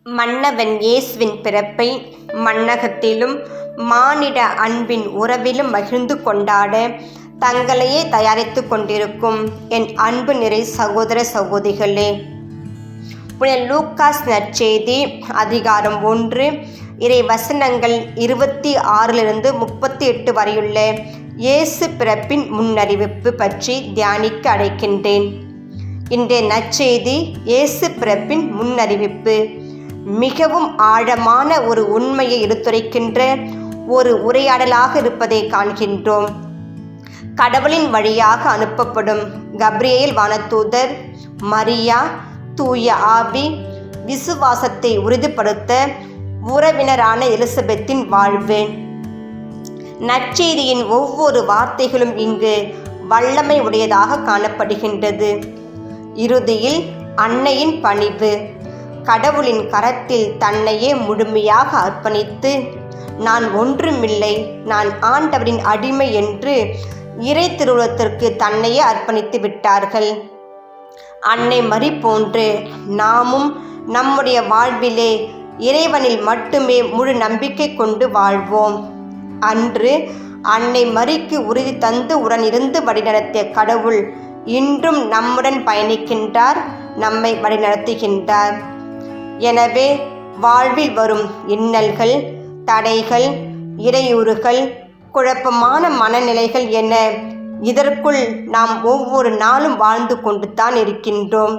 மன்னவன் இயேசுவின் பிறப்பை மண்ணகத்திலும் மானிட அன்பின் உறவிலும் மகிழ்ந்து கொண்டாட தங்களையே தயாரித்து கொண்டிருக்கும் என் அன்பு நிறை சகோதர சகோதரிகளே, புனித லூக்காஸ் நற்செய்தி அதிகாரம் 1 இறை வசனங்கள் 26 38 வரையுள்ள இயேசு பிறப்பின் முன்னறிவிப்பு பற்றி தியானிக்க அழைக்கின்றேன். இன்றைய நற்செய்தி இயேசு பிறப்பின் முன்னறிவிப்பு மிகவும் ஆழமான ஒரு உண்மையை எடுத்துரைக்கின்ற ஒரு உரையாடலாக இருப்பதை காண்கின்றோம். கடவுளின் வழியாக அனுப்பப்படும் கப்ரியேல் வானதூதர், மரியா, தூய ஆவி, விசுவாசத்தை உறுதிப்படுத்த உறவினரான எலிசபெத்தின் வாழ்வு. நற்செய்தியின் ஒவ்வொரு வார்த்தைகளும் இங்கு வல்லமை உடையதாக காணப்படுகின்றது. இறுதியில் அன்னையின் பணிவு, கடவுளின் கரத்தில் தன்னையே முழுமையாக அர்ப்பணித்து, நான் ஒன்றுமில்லை, நான் ஆண்டவரின் அடிமை என்று இறை திருவுளத்திற்கு தன்னையே அர்ப்பணித்து விட்டார்கள். அன்னை மரி போன்று நாமும் நம்முடைய வாழ்விலே இறைவனில் மட்டுமே முழு நம்பிக்கை கொண்டு வாழ்வோம். அன்று அன்னை மரிக்கு உறுதி தந்து உடனிருந்து வழிநடத்திய கடவுள் இன்றும் நம்முடன் பயணிக்கின்றார், நம்மை வழிநடத்துகின்றார். எனவே வாழ்வில் வரும் இன்னல்கள், தடைகள், இடையூறுகள், குழப்பமான மனநிலைகள் என இதற்குள் நாம் ஒவ்வொரு நாளும் வாழ்ந்து கொண்டு தான் இருக்கின்றோம்.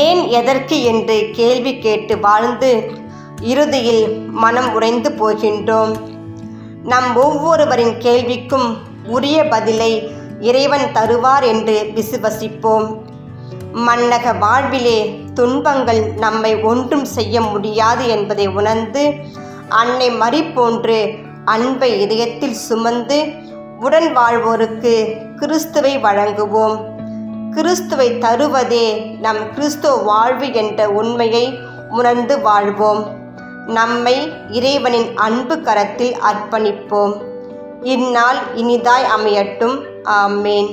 ஏன், எதற்கு என்று கேள்வி கேட்டு வாழ்ந்து இறுதியில் மனம் உடைந்து போகின்றோம். நம் ஒவ்வொருவரின் கேள்விக்கும் உரிய பதிலை இறைவன் தருவார் என்று விசுவசிப்போம். மன்னக வாழ்விலே துன்பங்கள் நம்மை ஒன்றும் செய்ய முடியாது என்பதை உணர்ந்து அன்னை மரி போன்று அன்பை இதயத்தில் சுமந்து உடன் வாழ்வோருக்கு கிறிஸ்துவை வழங்குவோம். கிறிஸ்துவை தருவதே நம் கிறிஸ்துவ வாழ்வு என்ற உண்மையை உணர்ந்து வாழ்வோம். நம்மை இறைவனின் அன்பு கரத்தில் அர்ப்பணிப்போம். இந்நாள் இனிதாய் அமையட்டும். ஆமேன்.